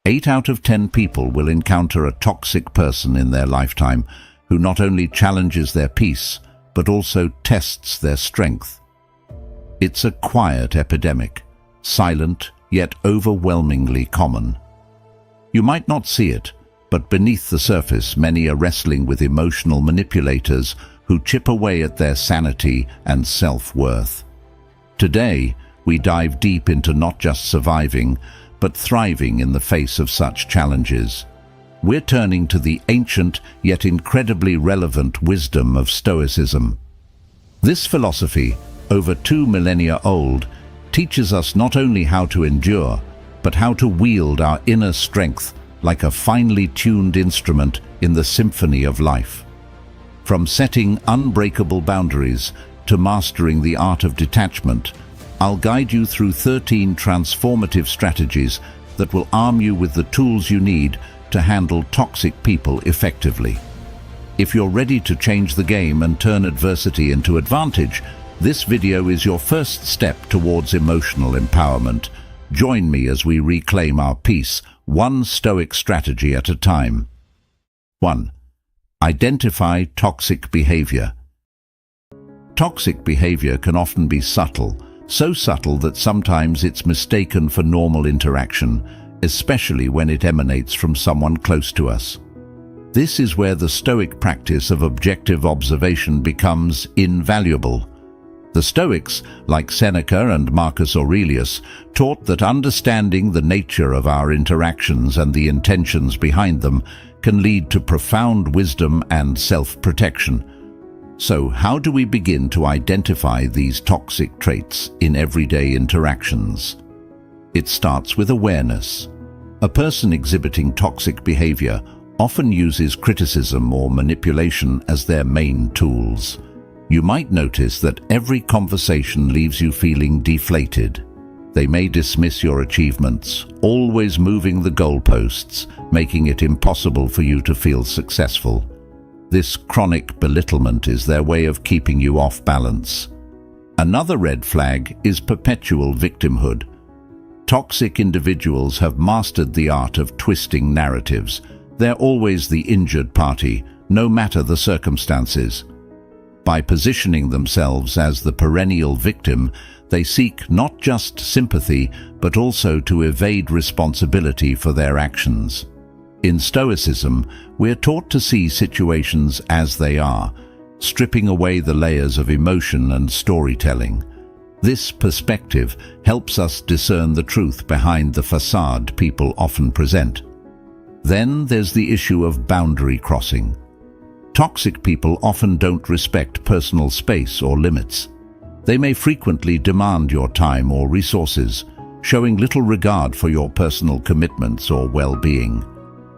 8 out of 10 people will encounter a toxic person in their lifetime who not only challenges their peace, but also tests their strength. It's a quiet epidemic, silent yet overwhelmingly common. You might not see it, but beneath the surface many are wrestling with emotional manipulators who chip away at their sanity and self-worth. Today, we dive deep into not just surviving, but thriving in the face of such challenges. We're turning to the ancient yet incredibly relevant wisdom of Stoicism. This philosophy, over 2 millennia old, teaches us not only how to endure, but how to wield our inner strength like a finely tuned instrument in the symphony of life. From setting unbreakable boundaries to mastering the art of detachment, I'll guide you through 13 transformative strategies that will arm you with the tools you need to handle toxic people effectively. If you're ready to change the game and turn adversity into advantage, this video is your first step towards emotional empowerment. Join me as we reclaim our peace, one Stoic strategy at a time. 1. Identify toxic behavior. Toxic behavior can often be subtle, so subtle that sometimes it's mistaken for normal interaction, especially when it emanates from someone close to us. This is where the Stoic practice of objective observation becomes invaluable. The Stoics, like Seneca and Marcus Aurelius, taught that understanding the nature of our interactions and the intentions behind them can lead to profound wisdom and self-protection. So, how do we begin to identify these toxic traits in everyday interactions? It starts with awareness. A person exhibiting toxic behavior often uses criticism or manipulation as their main tools. You might notice that every conversation leaves you feeling deflated. They may dismiss your achievements, always moving the goalposts, making it impossible for you to feel successful. This chronic belittlement is their way of keeping you off balance. Another red flag is perpetual victimhood. Toxic individuals have mastered the art of twisting narratives. They're always the injured party, no matter the circumstances. By positioning themselves as the perennial victim, they seek not just sympathy, but also to evade responsibility for their actions. In Stoicism, we're taught to see situations as they are, stripping away the layers of emotion and storytelling. This perspective helps us discern the truth behind the facade people often present. Then there's the issue of boundary crossing. Toxic people often don't respect personal space or limits. They may frequently demand your time or resources, showing little regard for your personal commitments or well-being.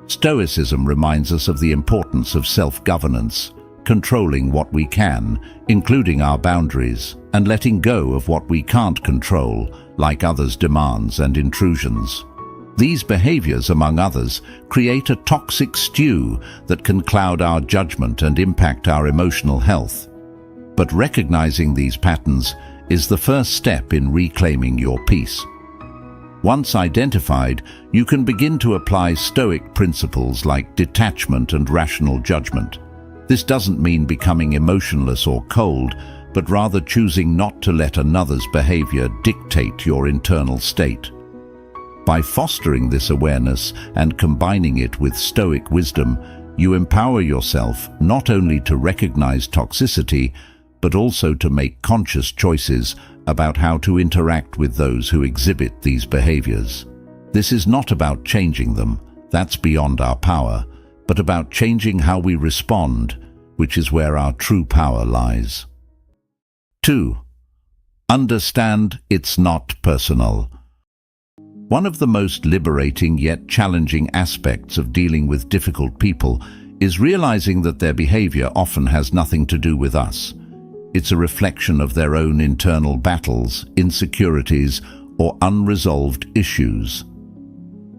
Stoicism reminds us of the importance of self-governance, controlling what we can, including our boundaries, and letting go of what we can't control, like others' demands and intrusions. These behaviors, among others, create a toxic stew that can cloud our judgment and impact our emotional health. But recognizing these patterns is the first step in reclaiming your peace. Once identified, you can begin to apply Stoic principles like detachment and rational judgment. This doesn't mean becoming emotionless or cold, but rather choosing not to let another's behavior dictate your internal state. By fostering this awareness and combining it with Stoic wisdom, you empower yourself not only to recognize toxicity, but also to make conscious choices about how to interact with those who exhibit these behaviors. This is not about changing them, that's beyond our power, but about changing how we respond, which is where our true power lies. 2. Understand it's not personal. One of the most liberating yet challenging aspects of dealing with difficult people is realizing that their behavior often has nothing to do with us. It's a reflection of their own internal battles, insecurities, or unresolved issues.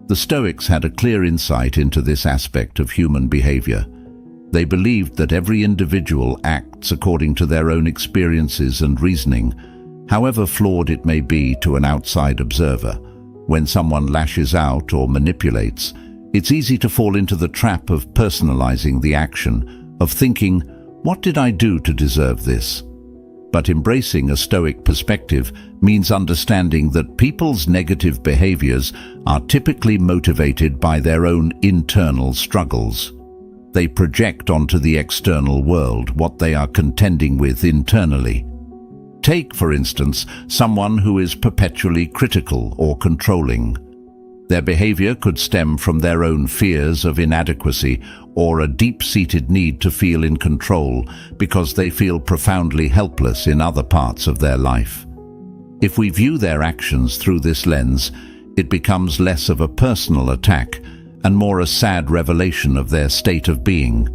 The Stoics had a clear insight into this aspect of human behavior. They believed that every individual acts according to their own experiences and reasoning, however flawed it may be to an outside observer. When someone lashes out or manipulates, it's easy to fall into the trap of personalizing the action, of thinking, "What did I do to deserve this?" But embracing a Stoic perspective means understanding that people's negative behaviors are typically motivated by their own internal struggles. They project onto the external world what they are contending with internally. Take, for instance, someone who is perpetually critical or controlling. Their behavior could stem from their own fears of inadequacy or a deep-seated need to feel in control because they feel profoundly helpless in other parts of their life. If we view their actions through this lens, it becomes less of a personal attack and more a sad revelation of their state of being.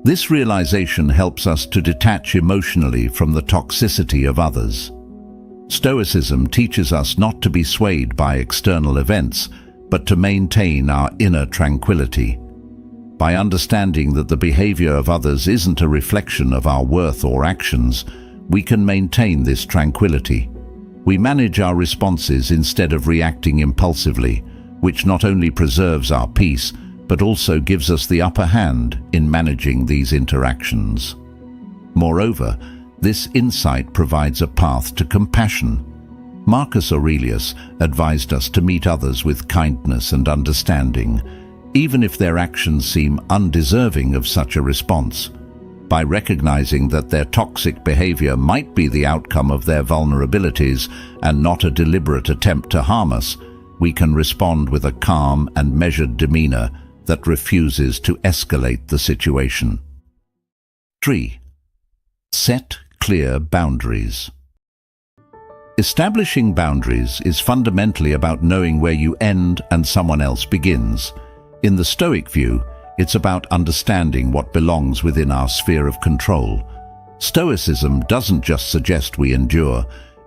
This realization helps us to detach emotionally from the toxicity of others. Stoicism teaches us not to be swayed by external events, but to maintain our inner tranquility. By understanding that the behavior of others isn't a reflection of our worth or actions, we can maintain this tranquility. We manage our responses instead of reacting impulsively, which not only preserves our peace, but also gives us the upper hand in managing these interactions. Moreover, this insight provides a path to compassion. Marcus Aurelius advised us to meet others with kindness and understanding, even if their actions seem undeserving of such a response. By recognizing that their toxic behavior might be the outcome of their vulnerabilities and not a deliberate attempt to harm us, we can respond with a calm and measured demeanor that refuses to escalate the situation. 3. Set clear boundaries. Establishing boundaries is fundamentally about knowing where you end and someone else begins. In the Stoic view, it's about understanding what belongs within our sphere of control. Stoicism doesn't just suggest we endure,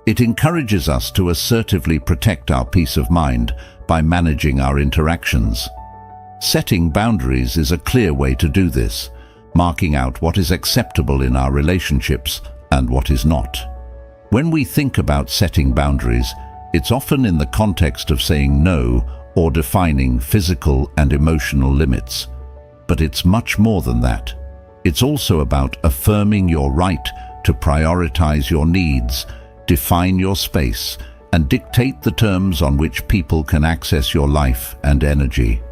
it encourages us to assertively protect our peace of mind by managing our interactions. Setting boundaries is a clear way to do this, marking out what is acceptable in our relationships and what is not. When we think about setting boundaries, it's often in the context of saying no or defining physical and emotional limits. But it's much more than that. It's also about affirming your right to prioritize your needs, define your space, and dictate the terms on which people can access your life and energy.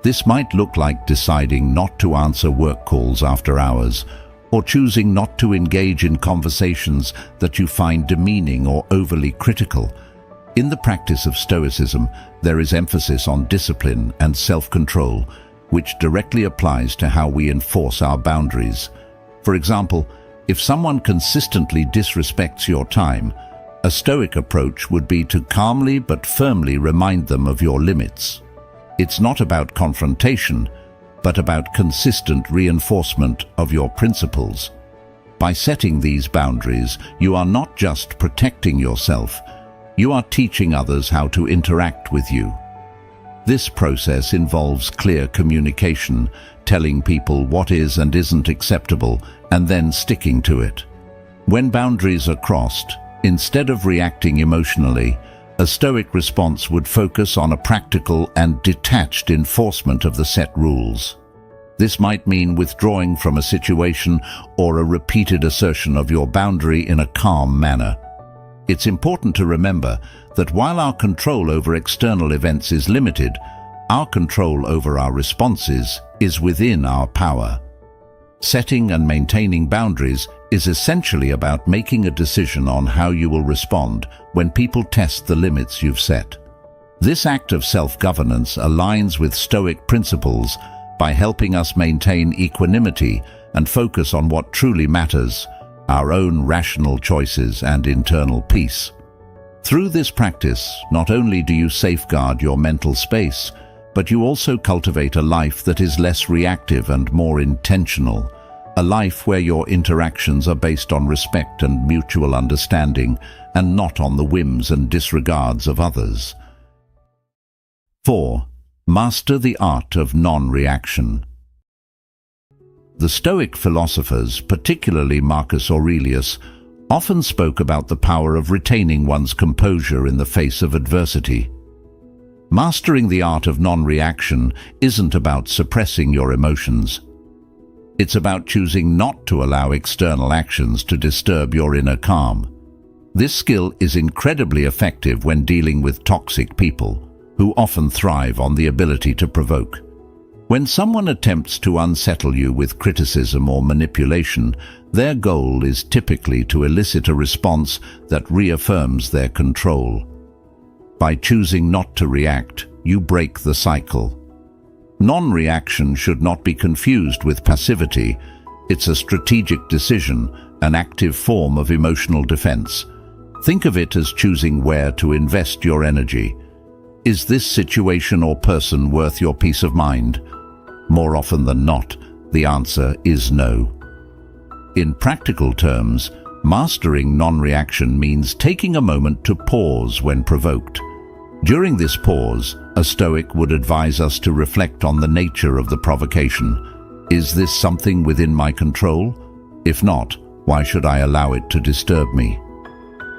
This might look like deciding not to answer work calls after hours, or choosing not to engage in conversations that you find demeaning or overly critical. In the practice of Stoicism, there is emphasis on discipline and self-control, which directly applies to how we enforce our boundaries. For example, if someone consistently disrespects your time, a Stoic approach would be to calmly but firmly remind them of your limits. It's not about confrontation, but about consistent reinforcement of your principles. By setting these boundaries, you are not just protecting yourself, you are teaching others how to interact with you. This process involves clear communication, telling people what is and isn't acceptable, and then sticking to it. When boundaries are crossed, instead of reacting emotionally, a Stoic response would focus on a practical and detached enforcement of the set rules. This might mean withdrawing from a situation or a repeated assertion of your boundary in a calm manner. It's important to remember that while our control over external events is limited, our control over our responses is within our power. Setting and maintaining boundaries is essentially about making a decision on how you will respond when people test the limits you've set. This act of self-governance aligns with Stoic principles by helping us maintain equanimity and focus on what truly matters, our own rational choices and internal peace. Through this practice, not only do you safeguard your mental space, but you also cultivate a life that is less reactive and more intentional, a life where your interactions are based on respect and mutual understanding, and not on the whims and disregards of others. 4. Master the art of non-reaction. The Stoic philosophers, particularly Marcus Aurelius, often spoke about the power of retaining one's composure in the face of adversity. Mastering the art of non-reaction isn't about suppressing your emotions. It's about choosing not to allow external actions to disturb your inner calm. This skill is incredibly effective when dealing with toxic people, who often thrive on the ability to provoke. When someone attempts to unsettle you with criticism or manipulation, their goal is typically to elicit a response that reaffirms their control. By choosing not to react, you break the cycle. Non-reaction should not be confused with passivity. It's a strategic decision, an active form of emotional defense. Think of it as choosing where to invest your energy. Is this situation or person worth your peace of mind? More often than not, the answer is no. In practical terms, mastering non-reaction means taking a moment to pause when provoked. During this pause, a Stoic would advise us to reflect on the nature of the provocation. Is this something within my control? If not, why should I allow it to disturb me?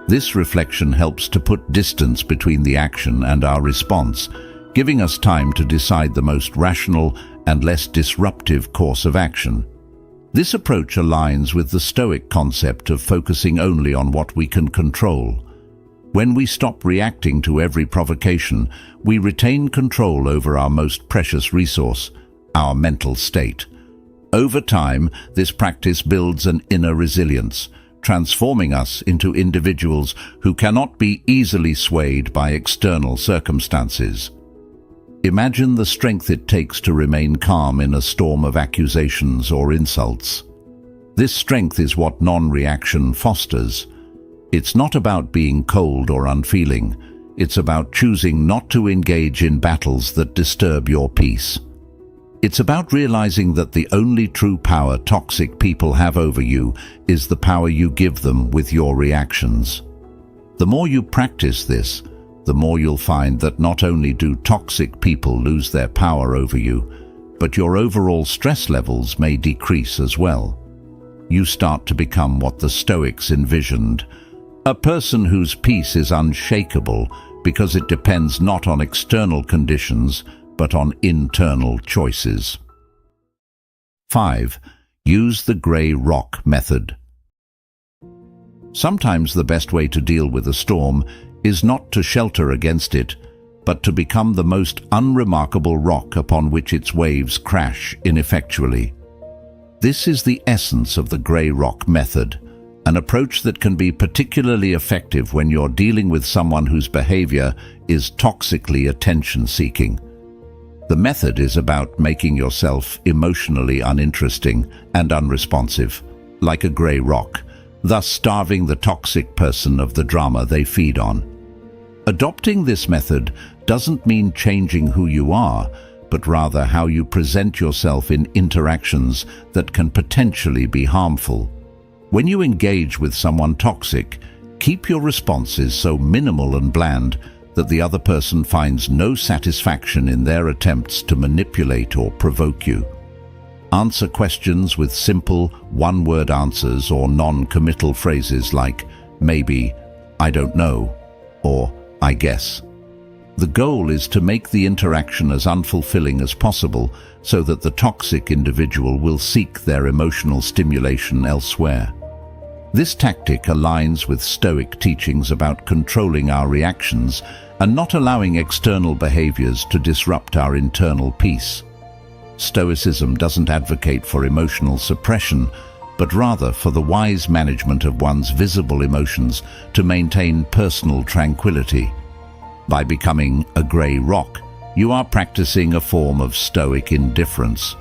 This reflection helps to put distance between the action and our response, giving us time to decide the most rational and less disruptive course of action. This approach aligns with the Stoic concept of focusing only on what we can control. When we stop reacting to every provocation, we retain control over our most precious resource, our mental state. Over time, this practice builds an inner resilience, transforming us into individuals who cannot be easily swayed by external circumstances. Imagine the strength it takes to remain calm in a storm of accusations or insults. This strength is what non-reaction fosters. It's not about being cold or unfeeling. It's about choosing not to engage in battles that disturb your peace. It's about realizing that the only true power toxic people have over you is the power you give them with your reactions. The more you practice this, the more you'll find that not only do toxic people lose their power over you, but your overall stress levels may decrease as well. You start to become what the Stoics envisioned, a person whose peace is unshakable because it depends not on external conditions, but on internal choices. 5. Use the grey rock method. Sometimes the best way to deal with a storm is not to shelter against it, but to become the most unremarkable rock upon which its waves crash ineffectually. This is the essence of the grey rock method, an approach that can be particularly effective when you're dealing with someone whose behavior is toxically attention-seeking. The method is about making yourself emotionally uninteresting and unresponsive, like a grey rock, thus starving the toxic person of the drama they feed on. Adopting this method doesn't mean changing who you are, but rather how you present yourself in interactions that can potentially be harmful. When you engage with someone toxic, keep your responses so minimal and bland that the other person finds no satisfaction in their attempts to manipulate or provoke you. Answer questions with simple, one-word answers or non-committal phrases like, maybe, I don't know, or I guess. The goal is to make the interaction as unfulfilling as possible so that the toxic individual will seek their emotional stimulation elsewhere. This tactic aligns with Stoic teachings about controlling our reactions and not allowing external behaviors to disrupt our internal peace. Stoicism doesn't advocate for emotional suppression, but rather for the wise management of one's visible emotions to maintain personal tranquility. By becoming a grey rock, you are practicing a form of Stoic indifference.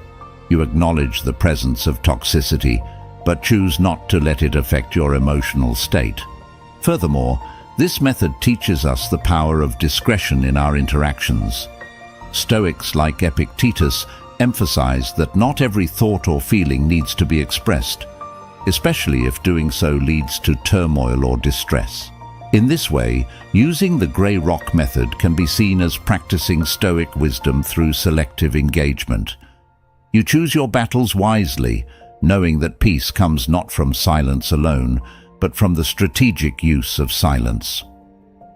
You acknowledge the presence of toxicity, but choose not to let it affect your emotional state. Furthermore, this method teaches us the power of discretion in our interactions. Stoics like Epictetus emphasize that not every thought or feeling needs to be expressed, especially if doing so leads to turmoil or distress. In this way, using the grey rock method can be seen as practicing Stoic wisdom through selective engagement. You choose your battles wisely, knowing that peace comes not from silence alone, but from the strategic use of silence.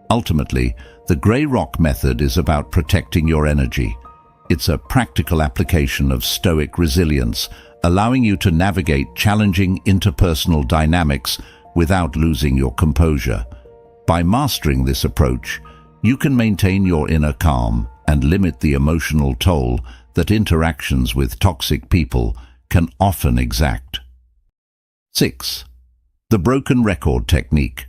Ultimately, the grey rock method is about protecting your energy. It's a practical application of Stoic resilience, allowing you to navigate challenging interpersonal dynamics without losing your composure. By mastering this approach, you can maintain your inner calm and limit the emotional toll that interactions with toxic people can often exact. 6. The broken record technique.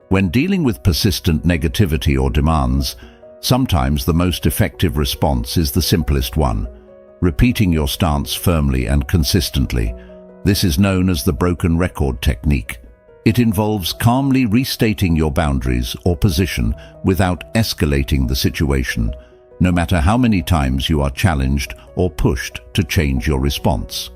When dealing with persistent negativity or demands, sometimes the most effective response is the simplest one: repeating your stance firmly and consistently. This is known as the broken record technique. It involves calmly restating your boundaries or position without escalating the situation, no matter how many times you are challenged or pushed to change your response.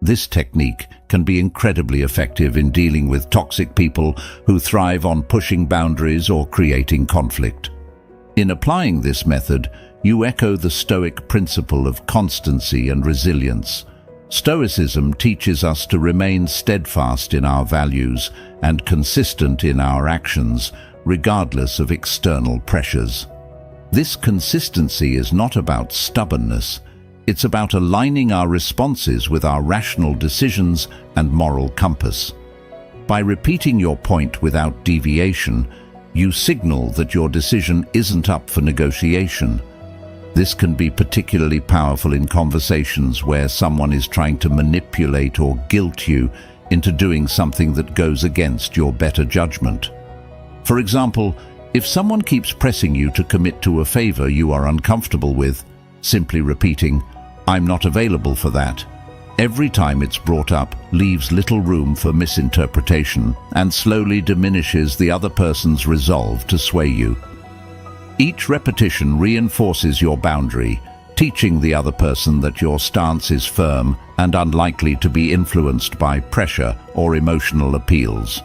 This technique can be incredibly effective in dealing with toxic people who thrive on pushing boundaries or creating conflict. In applying this method, you echo the Stoic principle of constancy and resilience. Stoicism teaches us to remain steadfast in our values and consistent in our actions, regardless of external pressures. This consistency is not about stubbornness. It's about aligning our responses with our rational decisions and moral compass. By repeating your point without deviation, you signal that your decision isn't up for negotiation. This can be particularly powerful in conversations where someone is trying to manipulate or guilt you into doing something that goes against your better judgment. For example, if someone keeps pressing you to commit to a favor you are uncomfortable with, simply repeating, "I'm not available for that," every time it's brought up leaves little room for misinterpretation and slowly diminishes the other person's resolve to sway you. Each repetition reinforces your boundary, teaching the other person that your stance is firm and unlikely to be influenced by pressure or emotional appeals.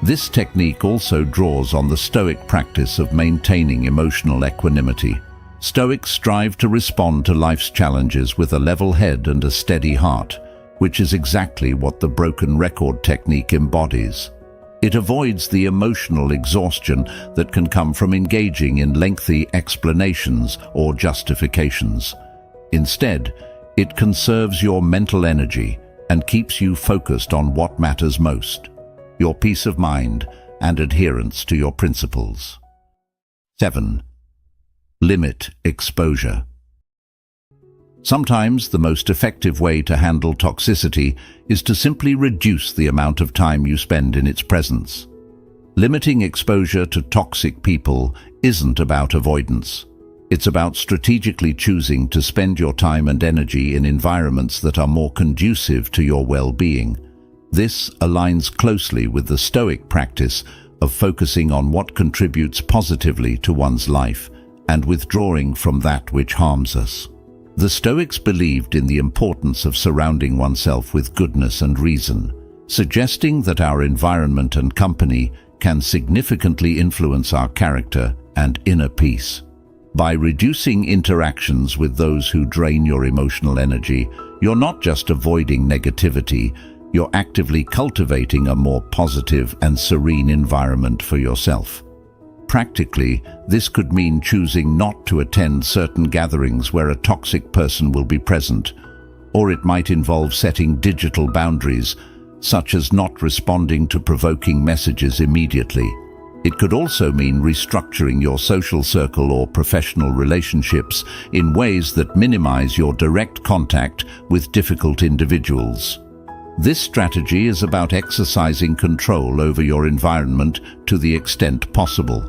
This technique also draws on the Stoic practice of maintaining emotional equanimity. Stoics strive to respond to life's challenges with a level head and a steady heart, which is exactly what the broken record technique embodies. It avoids the emotional exhaustion that can come from engaging in lengthy explanations or justifications. Instead, it conserves your mental energy and keeps you focused on what matters most: your peace of mind and adherence to your principles. 7. Limit exposure. Sometimes the most effective way to handle toxicity is to simply reduce the amount of time you spend in its presence. Limiting exposure to toxic people isn't about avoidance. It's about strategically choosing to spend your time and energy in environments that are more conducive to your well-being. This aligns closely with the Stoic practice of focusing on what contributes positively to one's life and withdrawing from that which harms us. The Stoics believed in the importance of surrounding oneself with goodness and reason, suggesting that our environment and company can significantly influence our character and inner peace. By reducing interactions with those who drain your emotional energy, you're not just avoiding negativity, you're actively cultivating a more positive and serene environment for yourself. Practically, this could mean choosing not to attend certain gatherings where a toxic person will be present, or it might involve setting digital boundaries, such as not responding to provoking messages immediately. It could also mean restructuring your social circle or professional relationships in ways that minimize your direct contact with difficult individuals. This strategy is about exercising control over your environment to the extent possible.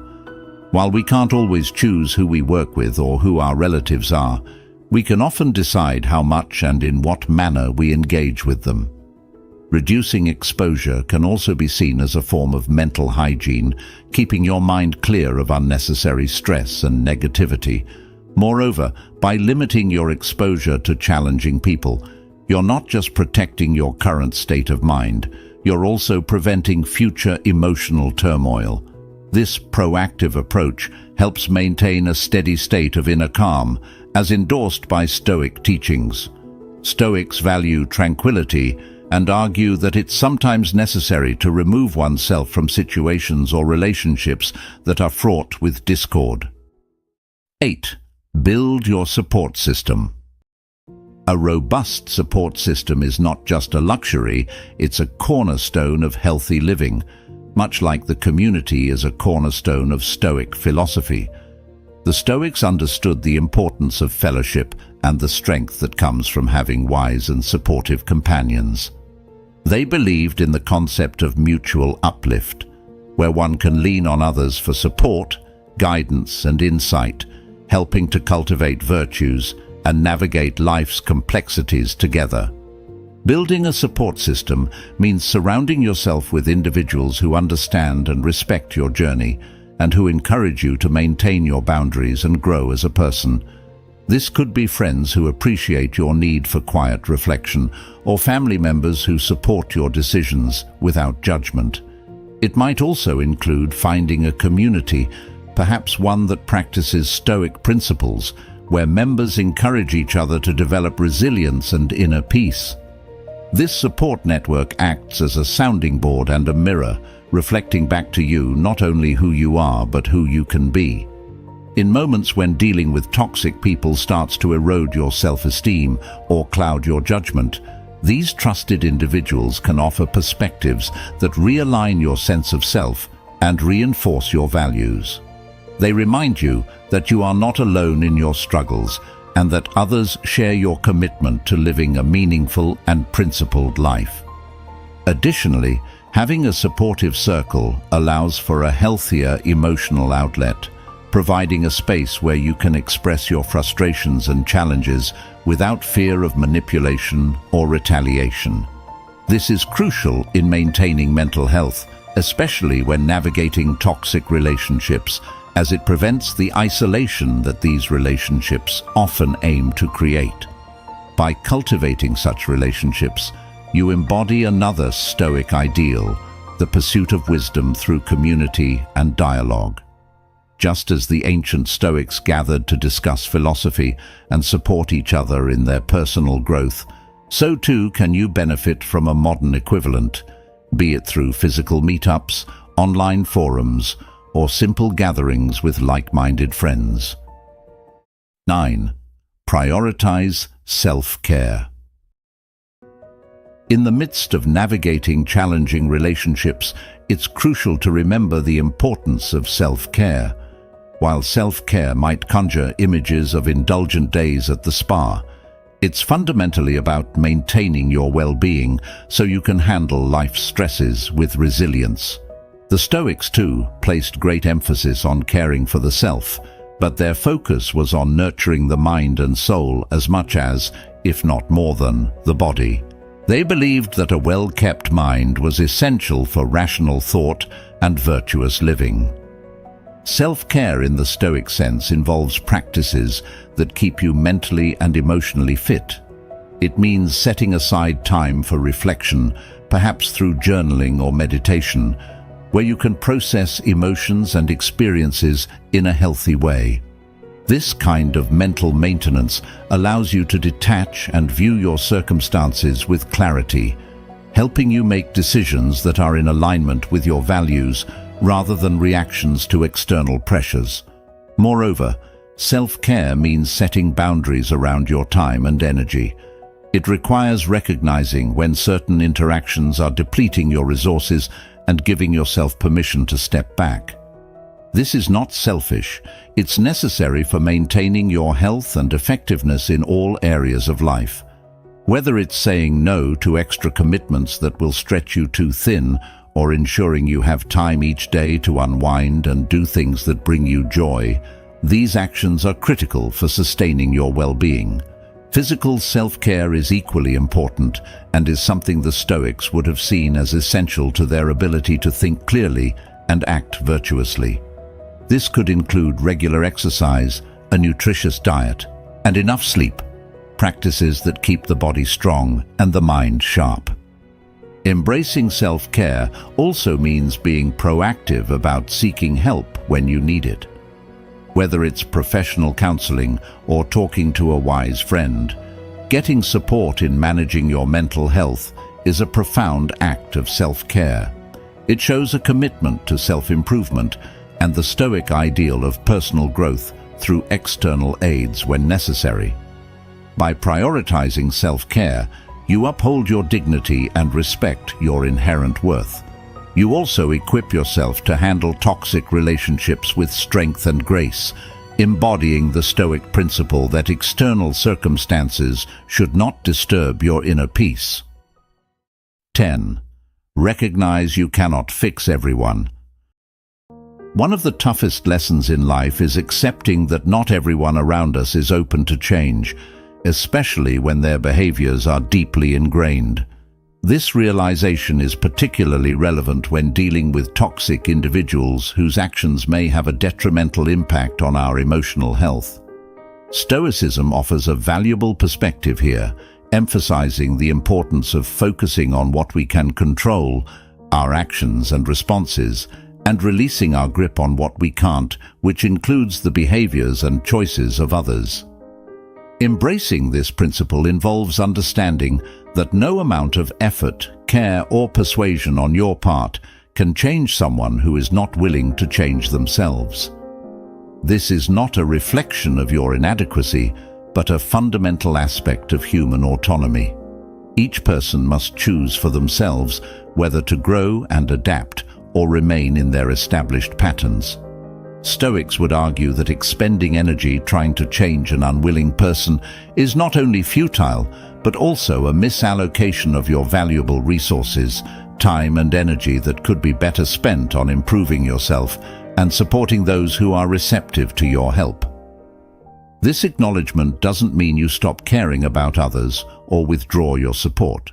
While we can't always choose who we work with or who our relatives are, we can often decide how much and in what manner we engage with them. Reducing exposure can also be seen as a form of mental hygiene, keeping your mind clear of unnecessary stress and negativity. Moreover, by limiting your exposure to challenging people, you're not just protecting your current state of mind, you're also preventing future emotional turmoil. This proactive approach helps maintain a steady state of inner calm, as endorsed by Stoic teachings. Stoics value tranquility and argue that it's sometimes necessary to remove oneself from situations or relationships that are fraught with discord. 8. Build your support system. A robust support system is not just a luxury, it's a cornerstone of healthy living, much like the community is a cornerstone of Stoic philosophy. The Stoics understood the importance of fellowship and the strength that comes from having wise and supportive companions. They believed in the concept of mutual uplift, where one can lean on others for support, guidance, and insight, helping to cultivate virtues and navigate life's complexities together. Building a support system means surrounding yourself with individuals who understand and respect your journey and who encourage you to maintain your boundaries and grow as a person. This could be friends who appreciate your need for quiet reflection, or family members who support your decisions without judgment. It might also include finding a community, perhaps one that practices Stoic principles, where members encourage each other to develop resilience and inner peace. This support network acts as a sounding board and a mirror, reflecting back to you not only who you are but who you can be. In moments when dealing with toxic people starts to erode your self-esteem or cloud your judgment, these trusted individuals can offer perspectives that realign your sense of self and reinforce your values. They remind you that you are not alone in your struggles and that others share your commitment to living a meaningful and principled life. Additionally, having a supportive circle allows for a healthier emotional outlet, providing a space where you can express your frustrations and challenges without fear of manipulation or retaliation. This is crucial in maintaining mental health, especially when navigating toxic relationships, as it prevents the isolation that these relationships often aim to create. By cultivating such relationships, you embody another Stoic ideal, the pursuit of wisdom through community and dialogue. Just as the ancient Stoics gathered to discuss philosophy and support each other in their personal growth, so too can you benefit from a modern equivalent, be it through physical meetups, online forums, or simple gatherings with like-minded friends. 9. Prioritize self-care. In the midst of navigating challenging relationships, it's crucial to remember the importance of self-care. While self-care might conjure images of indulgent days at the spa, it's fundamentally about maintaining your well-being so you can handle life's stresses with resilience. The Stoics, too, placed great emphasis on caring for the self, but their focus was on nurturing the mind and soul as much as, if not more than, the body. They believed that a well-kept mind was essential for rational thought and virtuous living. Self-care in the Stoic sense involves practices that keep you mentally and emotionally fit. It means setting aside time for reflection, perhaps through journaling or meditation, where you can process emotions and experiences in a healthy way. This kind of mental maintenance allows you to detach and view your circumstances with clarity, helping you make decisions that are in alignment with your values rather than reactions to external pressures. Moreover, self-care means setting boundaries around your time and energy. It requires recognizing when certain interactions are depleting your resources and giving yourself permission to step back. This is not selfish. It's necessary for maintaining your health and effectiveness in all areas of life. Whether it's saying no to extra commitments that will stretch you too thin, or ensuring you have time each day to unwind and do things that bring you joy, these actions are critical for sustaining your well-being. Physical self-care is equally important and is something the Stoics would have seen as essential to their ability to think clearly and act virtuously. This could include regular exercise, a nutritious diet, and enough sleep, practices that keep the body strong and the mind sharp. Embracing self-care also means being proactive about seeking help when you need it. Whether it's professional counseling or talking to a wise friend, getting support in managing your mental health is a profound act of self-care. It shows a commitment to self-improvement and the Stoic ideal of personal growth through external aids when necessary. By prioritizing self-care, you uphold your dignity and respect your inherent worth. You also equip yourself to handle toxic relationships with strength and grace, embodying the Stoic principle that external circumstances should not disturb your inner peace. 10. Recognize you cannot fix everyone. One of the toughest lessons in life is accepting that not everyone around us is open to change, especially when their behaviors are deeply ingrained. This realization is particularly relevant when dealing with toxic individuals whose actions may have a detrimental impact on our emotional health. Stoicism offers a valuable perspective here, emphasizing the importance of focusing on what we can control, our actions and responses, and releasing our grip on what we can't, which includes the behaviors and choices of others. Embracing this principle involves understanding that no amount of effort, care, or persuasion on your part can change someone who is not willing to change themselves. This is not a reflection of your inadequacy, but a fundamental aspect of human autonomy. Each person must choose for themselves whether to grow and adapt or remain in their established patterns. Stoics would argue that expending energy trying to change an unwilling person is not only futile, but also a misallocation of your valuable resources, time and energy that could be better spent on improving yourself and supporting those who are receptive to your help. This acknowledgement doesn't mean you stop caring about others or withdraw your support.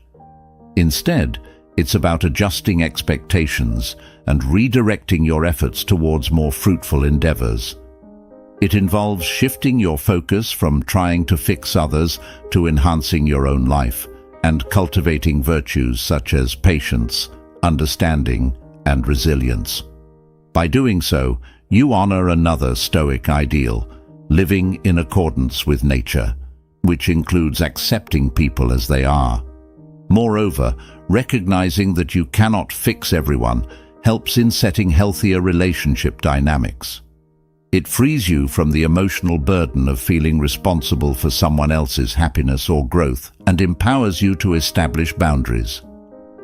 Instead, it's about adjusting expectations and redirecting your efforts towards more fruitful endeavors. It involves shifting your focus from trying to fix others to enhancing your own life and cultivating virtues such as patience, understanding, and resilience. By doing so, you honor another Stoic ideal, living in accordance with nature, which includes accepting people as they are. Moreover, recognizing that you cannot fix everyone helps in setting healthier relationship dynamics. It frees you from the emotional burden of feeling responsible for someone else's happiness or growth and empowers you to establish boundaries.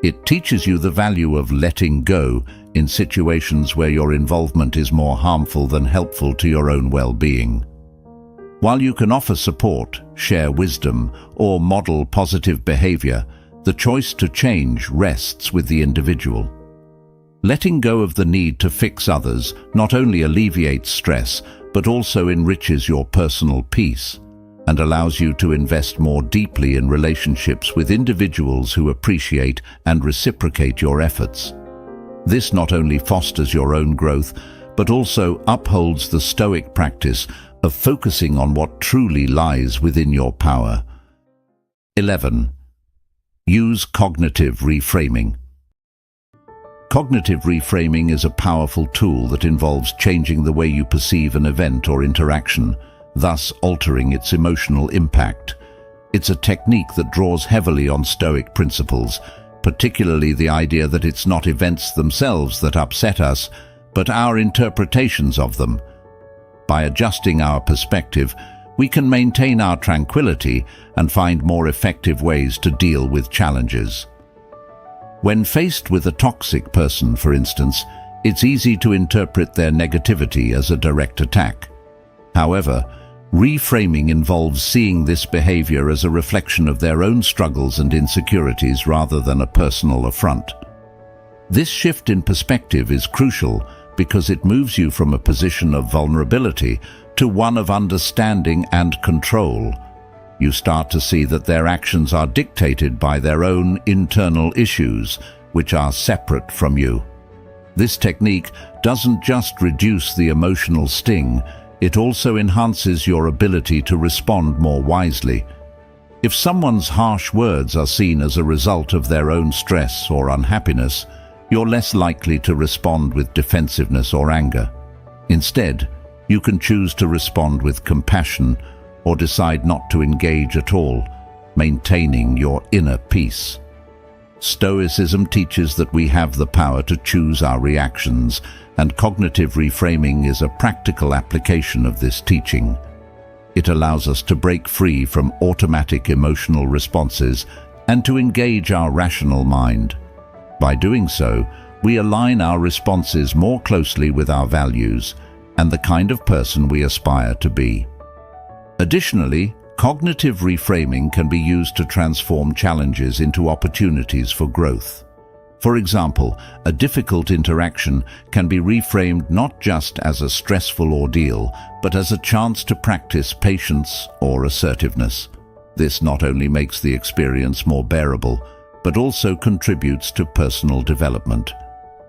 It teaches you the value of letting go in situations where your involvement is more harmful than helpful to your own well-being. While you can offer support, share wisdom, or model positive behavior, the choice to change rests with the individual. Letting go of the need to fix others not only alleviates stress, but also enriches your personal peace and allows you to invest more deeply in relationships with individuals who appreciate and reciprocate your efforts. This not only fosters your own growth, but also upholds the Stoic practice of focusing on what truly lies within your power. 11. Use cognitive reframing. Cognitive reframing is a powerful tool that involves changing the way you perceive an event or interaction, thus altering its emotional impact. It's a technique that draws heavily on Stoic principles, particularly the idea that it's not events themselves that upset us, but our interpretations of them. By adjusting our perspective, we can maintain our tranquility and find more effective ways to deal with challenges. When faced with a toxic person, for instance, it's easy to interpret their negativity as a direct attack. However, reframing involves seeing this behavior as a reflection of their own struggles and insecurities rather than a personal affront. This shift in perspective is crucial because it moves you from a position of vulnerability to one of understanding and control. You start to see that their actions are dictated by their own internal issues, which are separate from you. This technique doesn't just reduce the emotional sting, it also enhances your ability to respond more wisely. If someone's harsh words are seen as a result of their own stress or unhappiness, you're less likely to respond with defensiveness or anger. Instead, you can choose to respond with compassion or decide not to engage at all, maintaining your inner peace. Stoicism teaches that we have the power to choose our reactions, and cognitive reframing is a practical application of this teaching. It allows us to break free from automatic emotional responses and to engage our rational mind. By doing so, we align our responses more closely with our values and the kind of person we aspire to be. Additionally, cognitive reframing can be used to transform challenges into opportunities for growth. For example, a difficult interaction can be reframed not just as a stressful ordeal, but as a chance to practice patience or assertiveness. This not only makes the experience more bearable, but also contributes to personal development.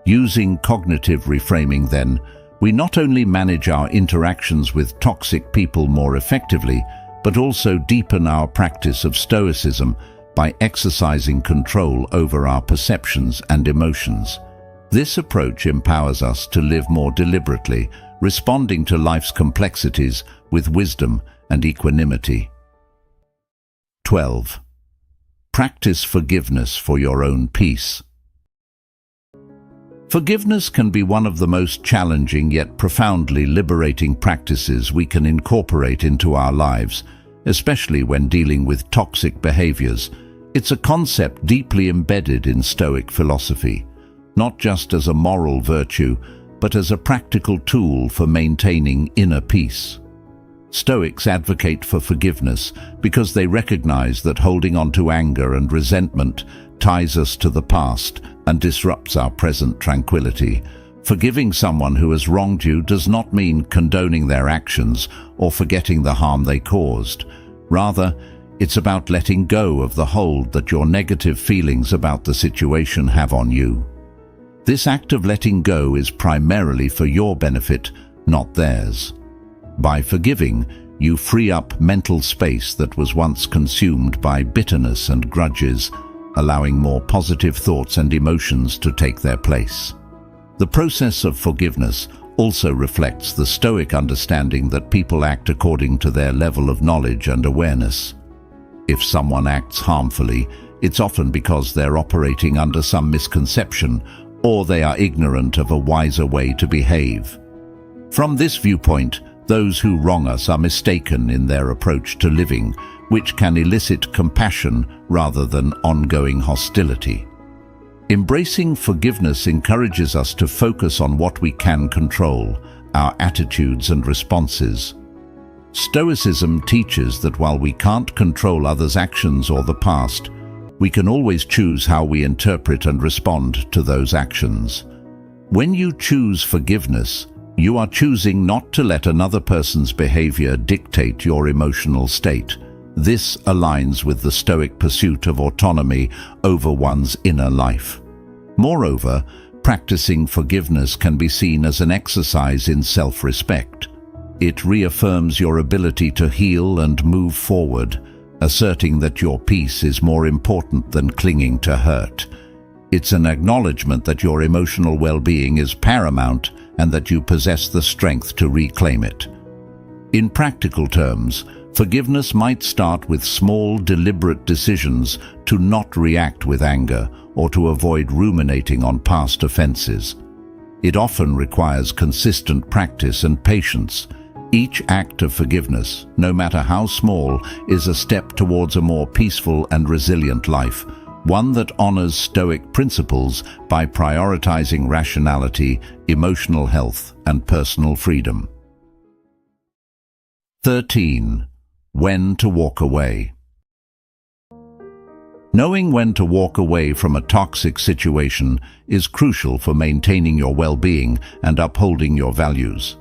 Using cognitive reframing, then, we not only manage our interactions with toxic people more effectively, but also deepen our practice of Stoicism by exercising control over our perceptions and emotions. This approach empowers us to live more deliberately, responding to life's complexities with wisdom and equanimity. 12. Practice forgiveness for your own peace. Forgiveness can be one of the most challenging yet profoundly liberating practices we can incorporate into our lives, especially when dealing with toxic behaviors. It's a concept deeply embedded in Stoic philosophy, not just as a moral virtue, but as a practical tool for maintaining inner peace. Stoics advocate for forgiveness because they recognize that holding on to anger and resentment ties us to the past and disrupts our present tranquility. Forgiving someone who has wronged you does not mean condoning their actions or forgetting the harm they caused. Rather, it's about letting go of the hold that your negative feelings about the situation have on you. This act of letting go is primarily for your benefit, not theirs. By forgiving, you free up mental space that was once consumed by bitterness and grudges, allowing more positive thoughts and emotions to take their place. The process of forgiveness also reflects the Stoic understanding that people act according to their level of knowledge and awareness. If someone acts harmfully, it's often because they're operating under some misconception, or they are ignorant of a wiser way to behave. From this viewpoint, those who wrong us are mistaken in their approach to living, which can elicit compassion rather than ongoing hostility. Embracing forgiveness encourages us to focus on what we can control, our attitudes and responses. Stoicism teaches that while we can't control others' actions or the past, we can always choose how we interpret and respond to those actions. When you choose forgiveness, you are choosing not to let another person's behavior dictate your emotional state. This aligns with the Stoic pursuit of autonomy over one's inner life. Moreover, practicing forgiveness can be seen as an exercise in self-respect. It reaffirms your ability to heal and move forward, asserting that your peace is more important than clinging to hurt. It's an acknowledgement that your emotional well-being is paramount and that you possess the strength to reclaim it. In practical terms, forgiveness might start with small, deliberate decisions to not react with anger or to avoid ruminating on past offenses. It often requires consistent practice and patience. Each act of forgiveness, no matter how small, is a step towards a more peaceful and resilient life, one that honors Stoic principles by prioritizing rationality, emotional health, and personal freedom. 13. When to walk away. Knowing when to walk away from a toxic situation is crucial for maintaining your well-being and upholding your values.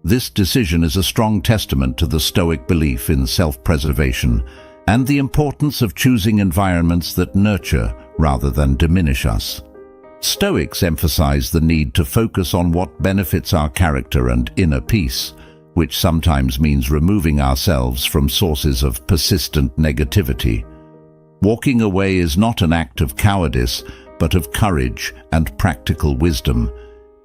This decision is a strong testament to the Stoic belief in self-preservation and the importance of choosing environments that nurture rather than diminish us. Stoics emphasize the need to focus on what benefits our character and inner peace, which sometimes means removing ourselves from sources of persistent negativity. Walking away is not an act of cowardice, but of courage and practical wisdom.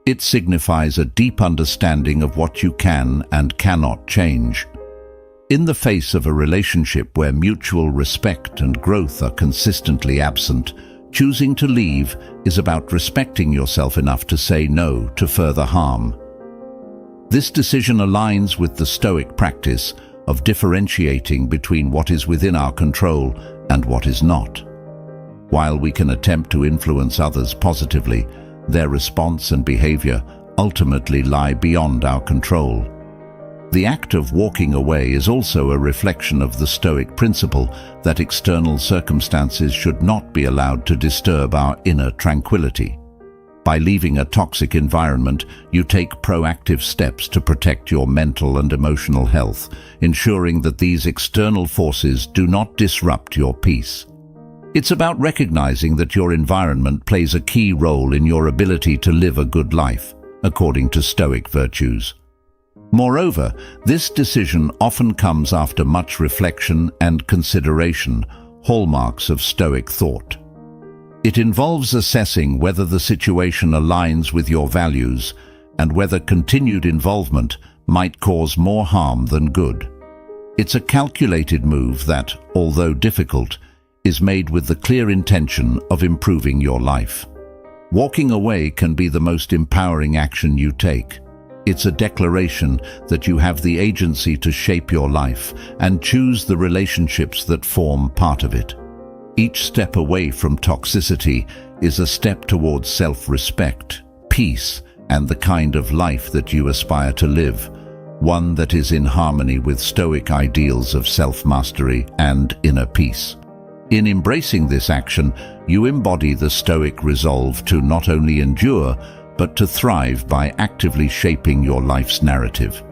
It signifies a deep understanding of what you can and cannot change. In the face of a relationship where mutual respect and growth are consistently absent, Choosing to leave is about respecting yourself enough to say no to further harm. This decision aligns with the Stoic practice of differentiating between what is within our control and what is not. While we can attempt to influence others positively, their response and behavior ultimately lie beyond our control. The act of walking away is also a reflection of the Stoic principle that external circumstances should not be allowed to disturb our inner tranquility. By leaving a toxic environment, you take proactive steps to protect your mental and emotional health, ensuring that these external forces do not disrupt your peace. It's about recognizing that your environment plays a key role in your ability to live a good life, according to Stoic virtues. Moreover, this decision often comes after much reflection and consideration, hallmarks of Stoic thought. It involves assessing whether the situation aligns with your values and whether continued involvement might cause more harm than good. It's a calculated move that, although difficult, is made with the clear intention of improving your life. Walking away can be the most empowering action you take. It's a declaration that you have the agency to shape your life and choose the relationships that form part of it. Each step away from toxicity is a step towards self-respect, peace, and the kind of life that you aspire to live, one that is in harmony with Stoic ideals of self-mastery and inner peace. In embracing this action, you embody the Stoic resolve to not only endure, but to thrive by actively shaping your life's narrative.